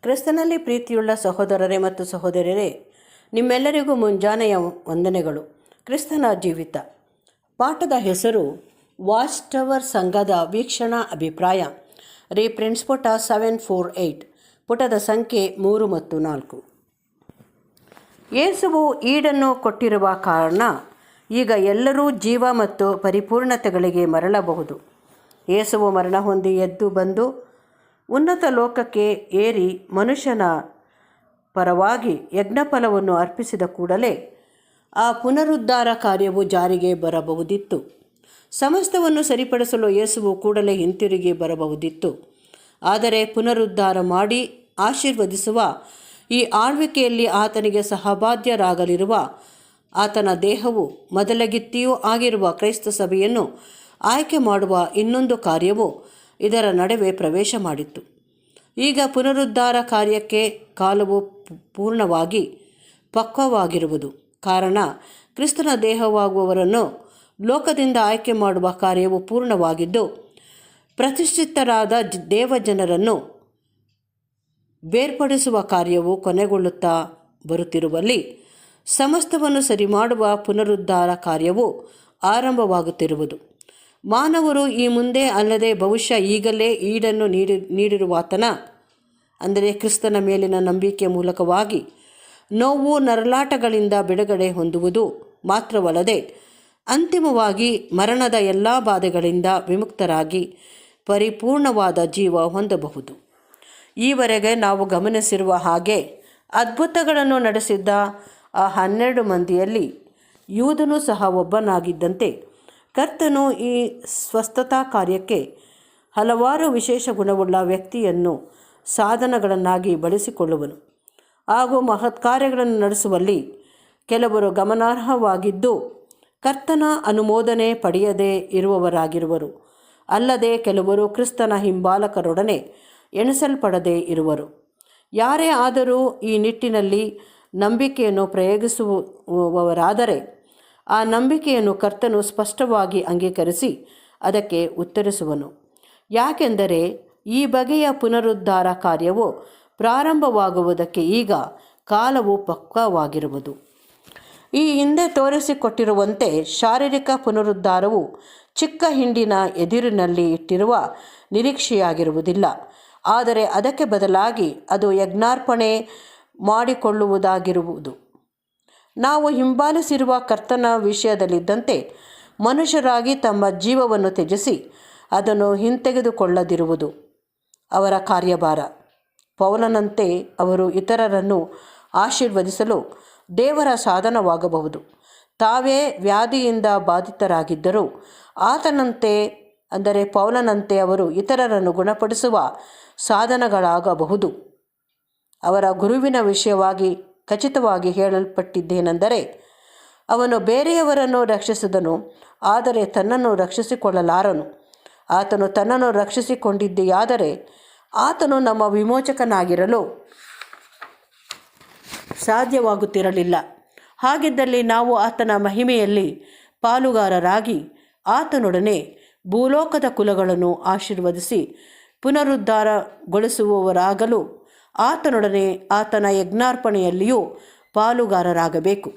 ಕ್ರಿಸ್ತನಲ್ಲಿ ಪ್ರೀತಿಯುಳ್ಳ ಸಹೋದರರೇ ಮತ್ತು ಸಹೋದರಿಯರೇ, ನಿಮ್ಮೆಲ್ಲರಿಗೂ ಮುಂಜಾನೆಯ ವಂದನೆಗಳು. ಕ್ರಿಸ್ತನ ಜೀವಿತ ಪಾಠದ ಹೆಸರು ವಾಚ್ ಟವರ್ ಸಂಘದ ವೀಕ್ಷಣಾ ಅಭಿಪ್ರಾಯ. ರೀಪ್ರಿಂಟ್ಸ್ ಪುಟ 748, ಪುಟದ ಸಂಖ್ಯೆ 3 ಮತ್ತು 4. ಯೇಸುವು ಈಡನ್ನು ಕೊಟ್ಟಿರುವ ಕಾರಣ ಈಗ ಎಲ್ಲರೂ ಜೀವ ಮತ್ತು ಪರಿಪೂರ್ಣತೆಗಳಿಗೆ ಮರಳಬಹುದು. ಯೇಸುವು ಮರಣ ಹೊಂದಿ ಎದ್ದು ಬಂದು ಉನ್ನತ ಲೋಕಕ್ಕೆ ಏರಿ ಮನುಷ್ಯನ ಪರವಾಗಿ ಯಜ್ಞಫಲವನ್ನು ಅರ್ಪಿಸಿದ ಕೂಡಲೇ ಆ ಪುನರುದ್ಧಾರ ಕಾರ್ಯವು ಜಾರಿಗೆ ಬರಬಹುದಿತ್ತು. ಸಮಸ್ತವನ್ನು ಸರಿಪಡಿಸಲು ಯೇಸುವು ಕೂಡಲೇ ಹಿಂತಿರುಗಿ ಬರಬಹುದಿತ್ತು. ಆದರೆ ಪುನರುದ್ಧಾರ ಮಾಡಿ ಆಶೀರ್ವದಿಸುವ ಈ ಆಳ್ವಿಕೆಯಲ್ಲಿ ಆತನಿಗೆ ಸಹಭಾಗ್ಯರಾಗಲಿರುವ ಆತನ ದೇಹವು ಮೊದಲಗಿತ್ತಿಯೂ ಆಗಿರುವ ಕ್ರೈಸ್ತ ಸಭೆಯನ್ನು ಆಯ್ಕೆ ಮಾಡುವ ಇನ್ನೊಂದು ಕಾರ್ಯವು ಇದರ ನಡುವೆ ಪ್ರವೇಶ ಮಾಡಿತ್ತು. ಈಗ ಪುನರುದ್ಧಾರ ಕಾರ್ಯಕ್ಕೆ ಕಾಲವು ಪೂರ್ಣವಾಗಿ ಪಕ್ವವಾಗಿರುವುದು. ಕಾರಣ ಕ್ರಿಸ್ತನ ದೇಹವಾಗುವವರನ್ನು ಲೋಕದಿಂದ ಆಯ್ಕೆ ಮಾಡುವ ಕಾರ್ಯವು ಪೂರ್ಣವಾಗಿದ್ದು, ಪ್ರತಿಷ್ಠಿತರಾದ ದೇವಜನರನ್ನು ಬೇರ್ಪಡಿಸುವ ಕಾರ್ಯವು ಕೊನೆಗೊಳ್ಳುತ್ತಾ ಬರುತ್ತಿರುವಲ್ಲಿ ಸಮಸ್ತವನ್ನು ಸರಿ ಮಾಡುವ ಪುನರುದ್ಧಾರ ಕಾರ್ಯವು ಆರಂಭವಾಗುತ್ತಿರುವುದು. ಮಾನವರು ಈ ಮುಂದೆ ಅಲ್ಲದೆ ಬಹುಶಃ ಈಗಲೇ ಈಡನ್ನು ನೀಡಿರುವಾತನ ಅಂದರೆ ಕ್ರಿಸ್ತನ ಮೇಲಿನ ನಂಬಿಕೆಯ ಮೂಲಕವಾಗಿ ನೋವು ನರಳಾಟಗಳಿಂದ ಬಿಡುಗಡೆ ಹೊಂದುವುದು ಮಾತ್ರವಲ್ಲದೆ ಅಂತಿಮವಾಗಿ ಮರಣದ ಎಲ್ಲ ಬಾಧೆಗಳಿಂದ ವಿಮುಕ್ತರಾಗಿ ಪರಿಪೂರ್ಣವಾದ ಜೀವ ಹೊಂದಬಹುದು. ಈವರೆಗೆ ನಾವು ಗಮನಿಸಿರುವ ಹಾಗೆ ಅದ್ಭುತಗಳನ್ನು ನಡೆಸಿದ್ದ ಆ 12 ಮಂದಿಯಲ್ಲಿ ಯೂದನು ಸಹ ಒಬ್ಬನಾಗಿದ್ದಂತೆ ಕರ್ತನು ಈ ಸ್ವಸ್ಥತಾ ಕಾರ್ಯಕ್ಕೆ ಹಲವಾರು ವಿಶೇಷ ಗುಣವುಳ್ಳ ವ್ಯಕ್ತಿಯನ್ನು ಸಾಧನಗಳನ್ನಾಗಿ ಬಳಸಿಕೊಳ್ಳುವನು. ಹಾಗೂ ಮಹತ್ಕಾರ್ಯಗಳನ್ನು ನಡೆಸುವಲ್ಲಿ ಕೆಲವರು ಗಮನಾರ್ಹವಾಗಿದ್ದು ಕರ್ತನ ಅನುಮೋದನೆ ಪಡೆಯದೇ ಇರುವವರಾಗಿರುವರು. ಅಲ್ಲದೆ ಕೆಲವರು ಕ್ರಿಸ್ತನ ಹಿಂಬಾಲಕರೊಡನೆ ಎಣಿಸಲ್ಪಡದೇ ಇರುವರು. ಯಾರೇ ಆದರೂ ಈ ನಿಟ್ಟಿನಲ್ಲಿ ನಂಬಿಕೆಯನ್ನು ಪ್ರಯೋಗಿಸುವವರಾದರೆ ಆ ನಂಬಿಕೆಯನ್ನು ಕರ್ತನು ಸ್ಪಷ್ಟವಾಗಿ ಅಂಗೀಕರಿಸಿ ಅದಕ್ಕೆ ಉತ್ತರಿಸುವನು. ಯಾಕೆಂದರೆ ಈ ಬಗೆಯ ಪುನರುದ್ಧಾರ ಕಾರ್ಯವು ಪ್ರಾರಂಭವಾಗುವುದಕ್ಕೆ ಈಗ ಕಾಲವು ಪಕ್ವವಾಗಿರುವುದು. ಈ ಹಿಂದೆ ತೋರಿಸಿಕೊಟ್ಟಿರುವಂತೆ ಶಾರೀರಿಕ ಪುನರುದ್ಧಾರವು ಚಿಕ್ಕ ಹಿಂಡಿನ ಎದುರಿನಲ್ಲಿ ಇಟ್ಟಿರುವ ನಿರೀಕ್ಷೆಯಾಗಿರುವುದಿಲ್ಲ. ಆದರೆ ಅದಕ್ಕೆ ಬದಲಾಗಿ ಅದು ಯಜ್ಞಾರ್ಪಣೆ ಮಾಡಿಕೊಳ್ಳುವುದಾಗಿರುವುದು. ನಾವು ಹಿಂಬಾಲಿಸಿರುವ ಕರ್ತನ ವಿಷಯದಲ್ಲಿದ್ದಂತೆ ಮನುಷ್ಯರಾಗಿ ತಮ್ಮ ಜೀವವನ್ನು ತ್ಯಜಿಸಿ ಅದನ್ನು ಹಿಂತೆಗೆದುಕೊಳ್ಳದಿರುವುದು ಅವರ ಕಾರ್ಯಭಾರ. ಪೌಲನಂತೆ ಅವರು ಇತರರನ್ನು ಆಶೀರ್ವದಿಸಲು ದೇವರ ಸಾಧನವಾಗಬಹುದು. ತಾವೇ ವ್ಯಾಧಿಯಿಂದ ಬಾಧಿತರಾಗಿದ್ದರೂ ಆತನಂತೆ ಅಂದರೆ ಪೌಲನಂತೆ ಅವರು ಇತರರನ್ನು ಗುಣಪಡಿಸುವ ಸಾಧನಗಳಾಗಬಹುದು. ಅವರ ಗುರುವಿನ ವಿಷಯವಾಗಿ ಖಚಿತವಾಗಿ ಹೇಳಲ್ಪಟ್ಟಿದ್ದೇನೆಂದರೆ, ಅವನು ಬೇರೆಯವರನ್ನು ರಕ್ಷಿಸಿದನು, ಆದರೆ ತನ್ನನ್ನು ರಕ್ಷಿಸಿಕೊಳ್ಳಲಾರನು. ಆತನು ತನ್ನನ್ನು ರಕ್ಷಿಸಿಕೊಂಡಿದ್ದೆಯಾದರೆ ಆತನು ನಮ್ಮ ವಿಮೋಚಕನಾಗಿರಲು ಸಾಧ್ಯವಾಗುತ್ತಿರಲಿಲ್ಲ. ಹಾಗಿದ್ದಲ್ಲಿ ನಾವು ಆತನ ಮಹಿಮೆಯಲ್ಲಿ ಪಾಲುಗಾರರಾಗಿ ಆತನೊಡನೆ ಭೂಲೋಕದ ಕುಲಗಳನ್ನು ಆಶೀರ್ವದಿಸಿ ಪುನರುದ್ಧಾರಗೊಳಿಸುವವರಾಗಲು ಆತನೊಡನೆ ಆತನ ಯಜ್ಞಾರ್ಪಣೆಯಲ್ಲಿಯೂ ಪಾಲುಗಾರರಾಗಬೇಕು.